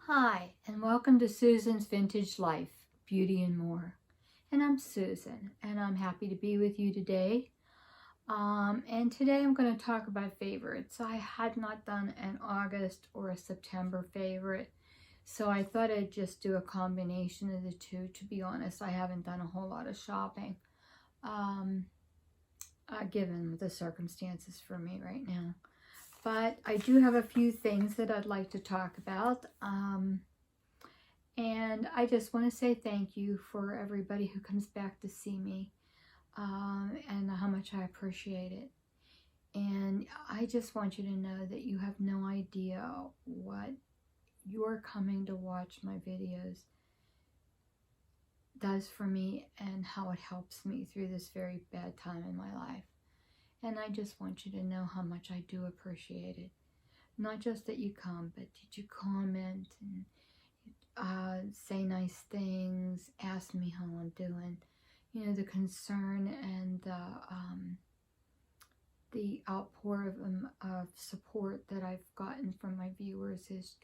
Hi, and welcome to Susan's Vintage Life, Beauty and More. And I'm Susan, and I'm happy to be with you today. And today I'm going to talk about favorites. I had not done an August or a September favorite, so I thought I'd just do a combination of the two. To be honest, I haven't done a whole lot of shopping, given the circumstances for me right now. But I do have a few things that I'd like to talk about. And I just want to say thank you for everybody who comes back to see me, and how much I appreciate it. And I just want you to know that you have no idea what your coming to watch my videos does for me and how it helps me through this very bad time in my life. And I just want you to know how much I do appreciate it. Not just that you come, but did you comment and say nice things, ask me how I'm doing. You know, the concern and the outpour of support that I've gotten from my viewers is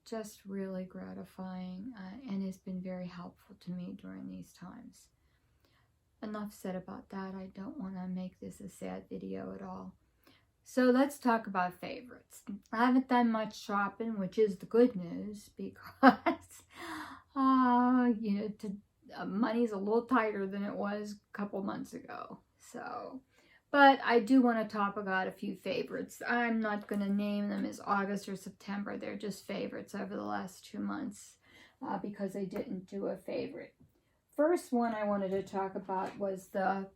just really gratifying, and has been very helpful to me during these times. Enough said about that. I don't want to make this a sad video at all. So let's talk about favorites. I haven't done much shopping, which is the good news, because money's a little tighter than it was a couple months ago. So, but I do want to talk about a few favorites. I'm not going to name them as August or September. They're just favorites over the last 2 months, because I didn't do a favorite. First one I wanted to talk about was the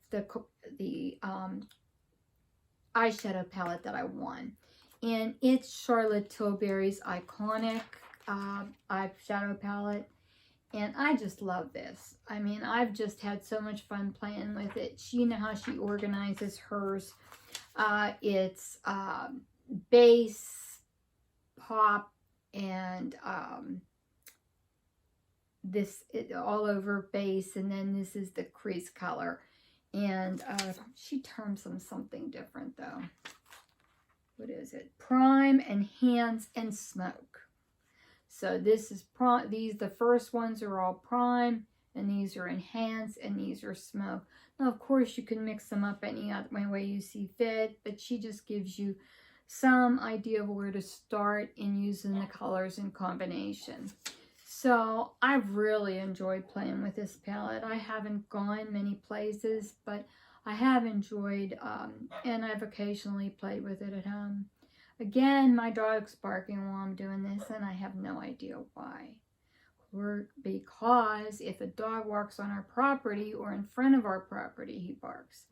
eyeshadow palette that I won, and it's Charlotte Tilbury's iconic eyeshadow palette, and I just love this. I mean, I've just had so much fun playing with it. You know how she organizes hers. It's base, pop, and all over base, and then this is the crease color. And she terms them something different though. What is it? Prime, Enhance, and Smoke. So this is the first ones are all prime, and these are enhance, and these are smoke. Now, of course, you can mix them up any other way you see fit, but she just gives you some idea of where to start in using the colors in combination. So I've really enjoyed playing with this palette. I haven't gone many places, but I have enjoyed, and I've occasionally played with it at home. Again, my dog's barking while I'm doing this, and I have no idea why. Or because if a dog walks on our property or in front of our property, he barks.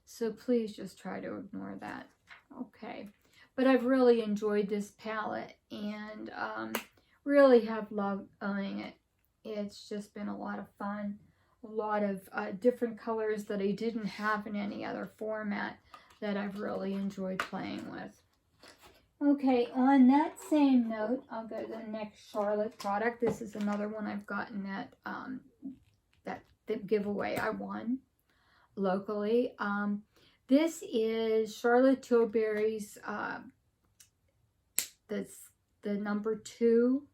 So please just try to ignore that. Okay. But I've really enjoyed this palette, and really have loved owning it. It's just been a lot of fun. A lot of different colors that I didn't have in any other format that I've really enjoyed playing with. Okay, on that same note, I'll go to the next Charlotte product. This is another one I've gotten at the giveaway I won locally. This is Charlotte Tilbury's the number 2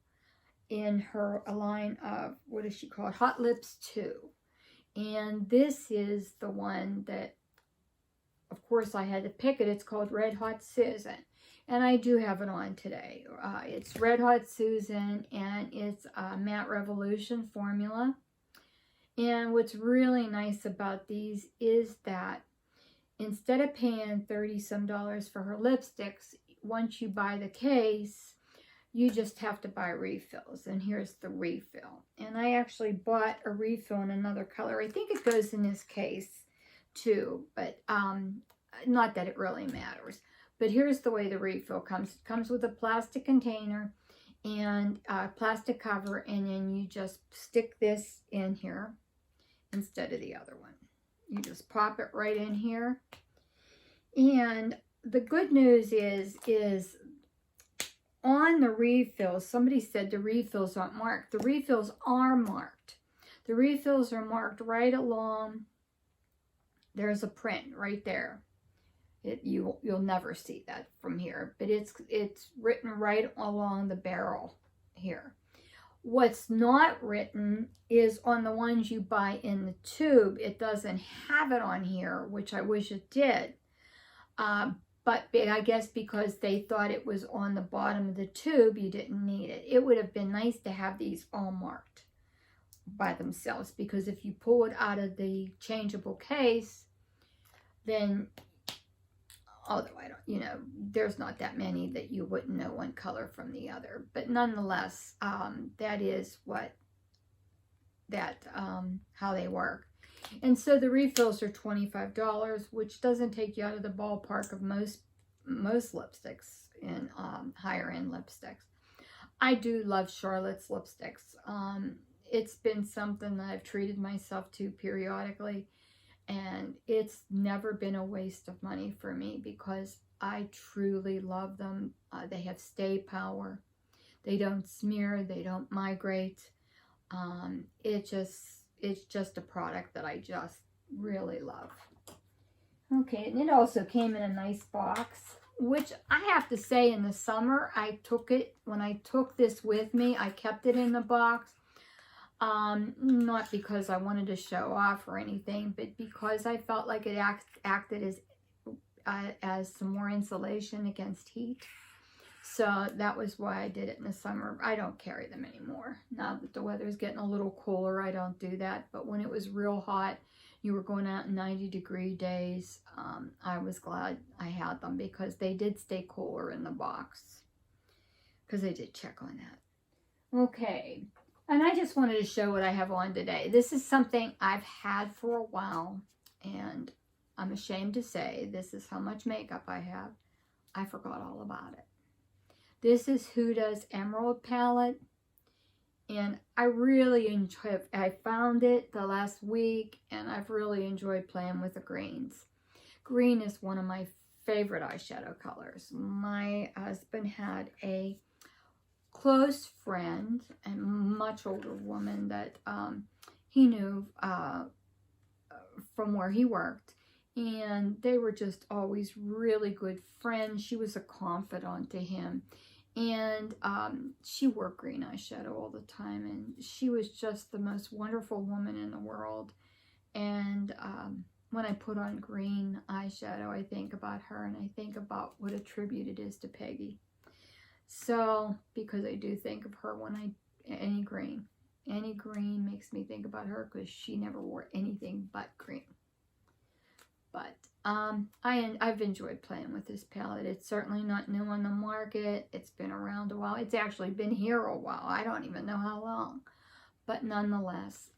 in her line of, what is she called? Hot Lips 2. And this is the one that, of course, I had to pick it. It's called Red Hot Susan. And I do have it on today. It's Red Hot Susan, and it's a Matte Revolution formula. And what's really nice about these is that instead of paying $30-some for her lipsticks, once you buy the case, you just have to buy refills, and here's the refill. And I actually bought a refill in another color. I think it goes in this case too, but not that it really matters. But here's the way the refill comes. It comes with a plastic container and a plastic cover, and then you just stick this in here instead of the other one. You just pop it right in here. And the good news is on the refills, somebody said the refills aren't marked. The refills are marked. The refills are marked right along. There's a print right there. You'll never see that from here, but it's written right along the barrel here. What's not written is on the ones you buy in the tube. It doesn't have it on here, which I wish it did. But I guess because they thought it was on the bottom of the tube, you didn't need it. It would have been nice to have these all marked by themselves, because if you pull it out of the changeable case, then, although I don't, you know, there's not that many that you wouldn't know one color from the other. But nonetheless, that is how they work. And so the refills are $25, which doesn't take you out of the ballpark of most lipsticks in higher end lipsticks. I do love Charlotte's lipsticks. It's been something that I've treated myself to periodically, and it's never been a waste of money for me because I truly love them. They have stay power. They don't smear. They don't migrate. It's just a product that I just really love. Okay, and it also came in a nice box, which I have to say, in the summer, I took it, when I took this with me, I kept it in the box. Not because I wanted to show off or anything, but because I felt like it acted as some more insulation against heat. So that was why I did it in the summer. I don't carry them anymore. Now that the weather's getting a little cooler, I don't do that. But when it was real hot, you were going out in 90-degree days, I was glad I had them because they did stay cooler in the box. Because I did check on that. Okay. And I just wanted to show what I have on today. This is something I've had for a while. And I'm ashamed to say this is how much makeup I have. I forgot all about it. This is Huda's Emerald palette, and I really enjoy it. I found it the last week, and I've really enjoyed playing with the greens. Green is one of my favorite eyeshadow colors. My husband had a close friend, a much older woman that he knew from where he worked, and they were just always really good friends. She was a confidant to him. And she wore green eyeshadow all the time, and she was just the most wonderful woman in the world. And when I put on green eyeshadow, I think about her, and I think about what a tribute it is to Peggy. So, because I do think of her when any green makes me think about her, because she never wore anything but green. But I've enjoyed playing with this palette. It's certainly not new on the market. It's been around a while. It's actually been here a while. I don't even know how long. But nonetheless,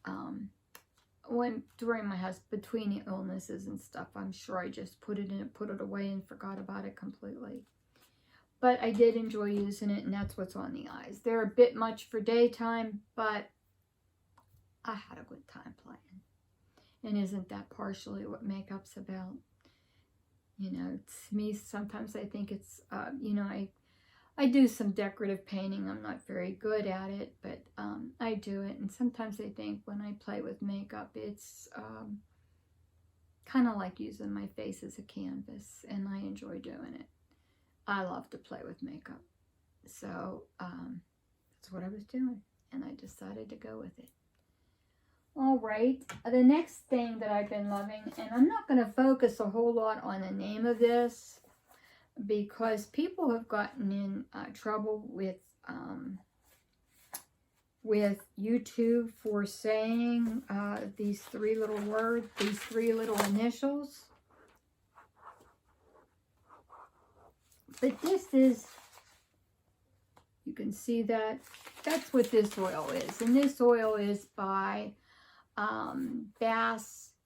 during my husband, between the illnesses and stuff, I'm sure I just put it away and forgot about it completely. But I did enjoy using it, and that's what's on the eyes. They're a bit much for daytime, but I had a good time playing. And isn't that partially what makeup's about? You know, to me, sometimes I think it's, you know, I do some decorative painting. I'm not very good at it, but I do it. And sometimes I think when I play with makeup, it's kind of like using my face as a canvas, and I enjoy doing it. I love to play with makeup. So that's what I was doing, and I decided to go with it. All right, the next thing that I've been loving, and I'm not going to focus a whole lot on the name of this because people have gotten in trouble with YouTube for saying these three little words, these three little initials. But this is, you can see that's what this oil is. And this oil is by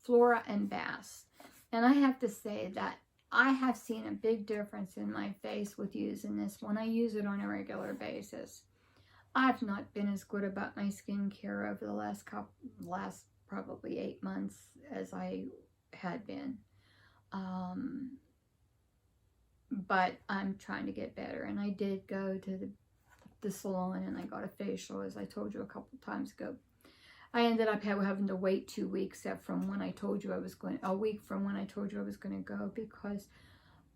Flora and Bass. And I have to say that I have seen a big difference in my face with using this when I use it on a regular basis. I've not been as good about my skincare over the last probably 8 months as I had been. But I'm trying to get better, and I did go to the salon and I got a facial, as I told you a couple times ago. I ended up having to wait 2 weeks from when I told you I was going, a week from when I told you I was going to go, because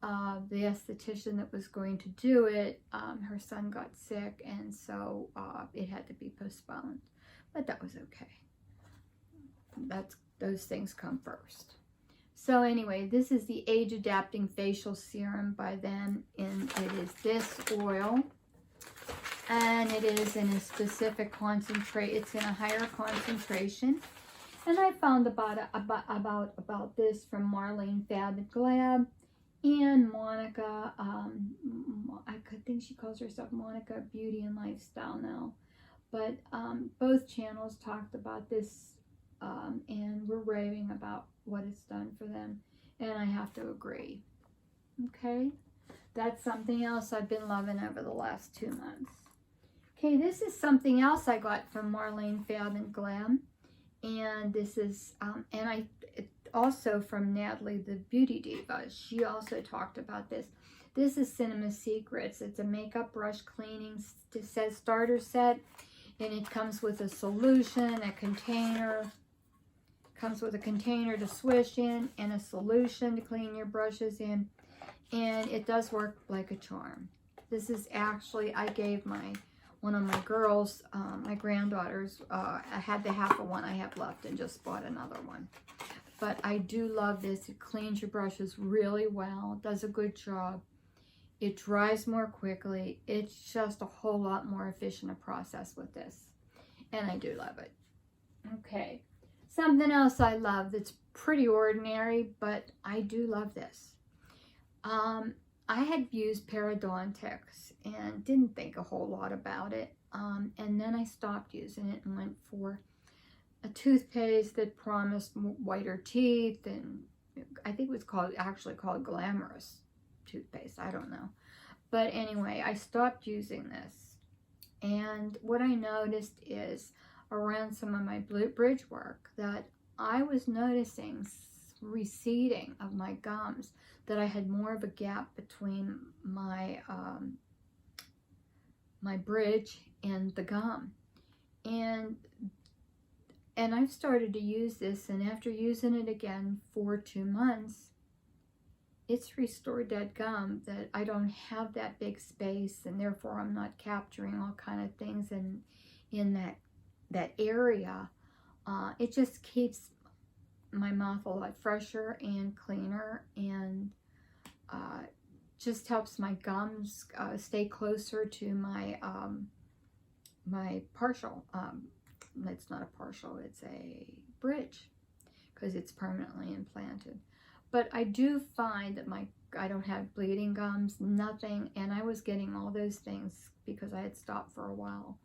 the esthetician that was going to do it, her son got sick, and so it had to be postponed. But that was okay. Those things come first. So anyway, this is the Age Adapting Facial Serum by them, and it is this oil, and it is in a specific concentrate. It's in a higher concentration, and I found about this from Marlene Fab and Glab and Monica. I think she calls herself Monica Beauty and Lifestyle now, but both channels talked about this. And we're raving about what it's done for them, and I have to agree. Okay, that's something else I've been loving over the last 2 months. Okay, this is something else I got from Marlene Fab and Glam, and this is also from Natalie the Beauty Diva. She also talked about this. This is Cinema Secrets. It's a makeup brush cleaning. It says starter set, and it comes with a solution, a container. Comes with a container to swish in and a solution to clean your brushes in, and it does work like a charm. This is actually, I gave one of my girls, my granddaughters, I had the half of one I have left and just bought another one. But I do love this. It cleans your brushes really well, does a good job. It dries more quickly. It's just a whole lot more efficient a process with this, and I do love it. Okay. Something else I love that's pretty ordinary, but I do love this. I had used Parodontics and didn't think a whole lot about it. And then I stopped using it and went for a toothpaste that promised whiter teeth. And I think it was actually called Glamorous toothpaste. I don't know. But anyway, I stopped using this. And what I noticed is, around some of my bridge work, that I was noticing receding of my gums, that I had more of a gap between my my bridge and the gum, and I've started to use this, and after using it again for 2 months, it's restored that gum, that I don't have that big space, and therefore I'm not capturing all kind of things in that area. It just keeps my mouth a lot fresher and cleaner, and just helps my gums stay closer to my my partial. It's not a partial, it's a bridge, because it's permanently implanted. But I do find that I don't have bleeding gums, nothing, and I was getting all those things because I had stopped for a while.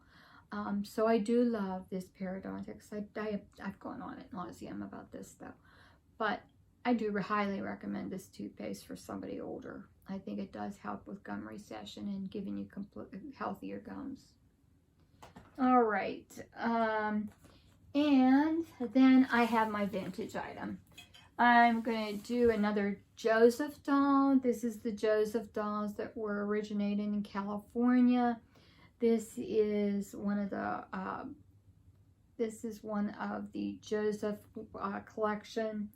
So I do love this Parodontics. I've gone on ad nauseum about this stuff, but I do highly recommend this toothpaste for somebody older. I think it does help with gum recession and giving you healthier gums. All right, and then I have my vintage item. I'm going to do another Joseph doll. This is the Joseph dolls that were originated in California. This is one of the Joseph collection,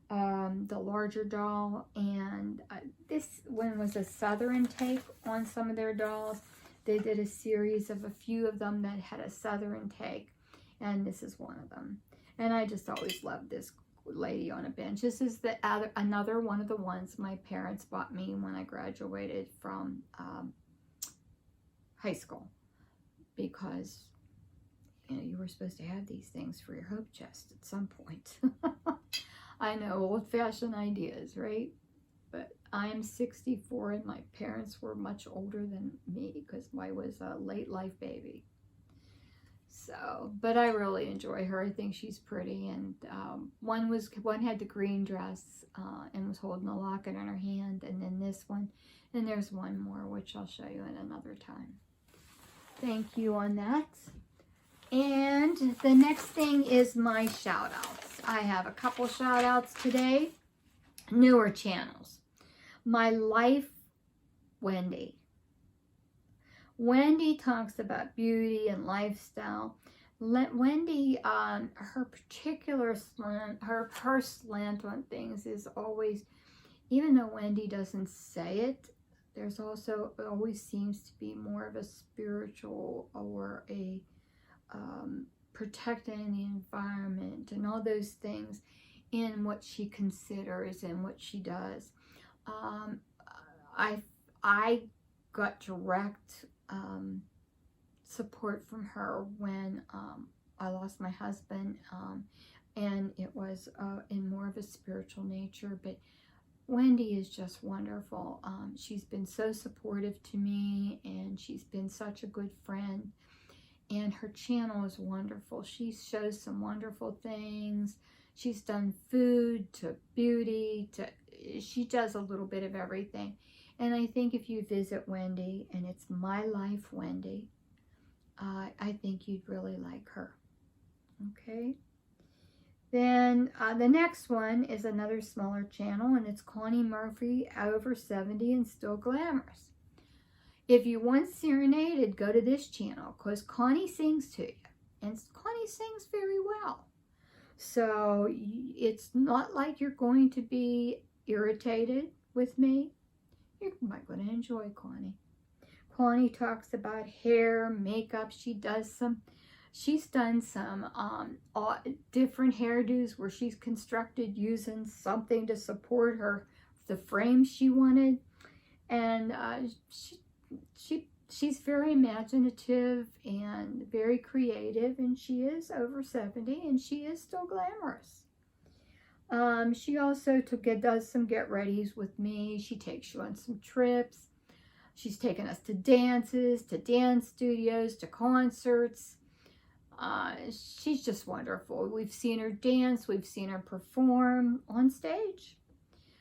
the larger doll, and this one was a Southern take on some of their dolls. They did a series of a few of them that had a Southern take, and this is one of them. And I just always loved this lady on a bench. This is another one of the ones my parents bought me when I graduated from high school, because you were supposed to have these things for your hope chest at some point. I know, old-fashioned ideas, right? But I'm 64 and my parents were much older than me, because I was a late life baby. So, but I really enjoy her. I think she's pretty. And one had the green dress and was holding a locket in her hand, and then this one, and there's one more which I'll show you in another time. Thank you on that. And the next thing is my shout outs. I have a couple shout outs today. Newer channels. My Life Wendy. Wendy talks about beauty and lifestyle. Wendy, her particular slant, her slant on things is always even though Wendy doesn't say it, there's also, it always seems to be more of a spiritual or a protecting the environment and all those things in what she considers and what she does. I got direct support from her when I lost my husband, and it was in more of a spiritual nature. But Wendy is just wonderful. She's been so supportive to me, and she's been such a good friend, and her channel is wonderful. She shows some wonderful things. She's done food to beauty to, she does a little bit of everything. And I think if you visit Wendy, and it's My Life Wendy, I think you'd really like her. Okay. Then the next one is another smaller channel, and it's Connie Murphy, over 70 and still glamorous. If you want serenaded, go to this channel, because Connie sings to you, and Connie sings very well. So it's not like you're going to be irritated with me. You're going to enjoy Connie. Connie talks about hair, makeup. She's done some different hairdos where she's constructed using something to support her, the frame she wanted. And she's very imaginative and very creative, and she is over 70, and she is still glamorous. She also does some get-readies with me. She takes you on some trips. She's taken us to dances, to dance studios, to concerts. She's just wonderful. We've seen her dance. We've seen her perform on stage.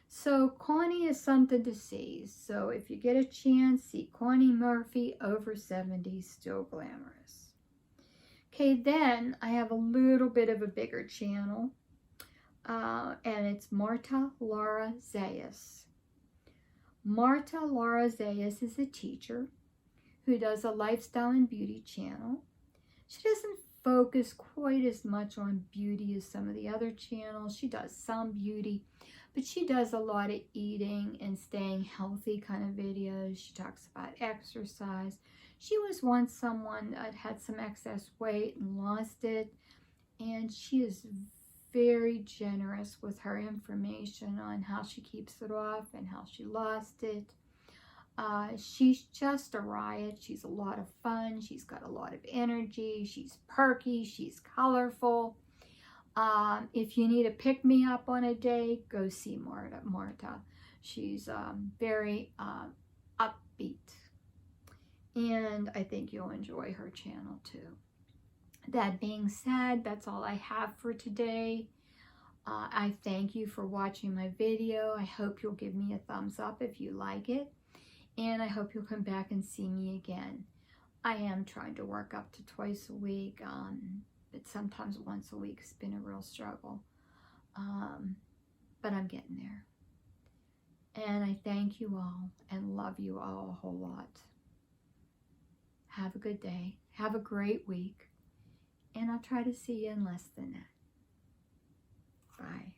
So Connie is something to see. So if you get a chance, see Connie Murphy, over 70, still glamorous. Okay, then I have a little bit of a bigger channel. And it's Marta Laura Zayas. Marta Laura Zayas is a teacher who does a lifestyle and beauty channel. She doesn't focus quite as much on beauty as some of the other channels. She does some beauty, but she does a lot of eating and staying healthy kind of videos. She talks about exercise. She was once someone that had some excess weight and lost it, and she is very generous with her information on how she keeps it off and how she lost it. She's just a riot. She's a lot of fun. She's got a lot of energy. She's perky. She's colorful. If you need a pick-me-up on a day, go see Marta. She's very upbeat. And I think you'll enjoy her channel too. That being said, that's all I have for today. I thank you for watching my video. I hope you'll give me a thumbs up if you like it. And I hope you'll come back and see me again. I am trying to work up to twice a week, but sometimes once a week has been a real struggle. But I'm getting there. And I thank you all and love you all a whole lot. Have a good day. Have a great week. And I'll try to see you in less than that. Bye.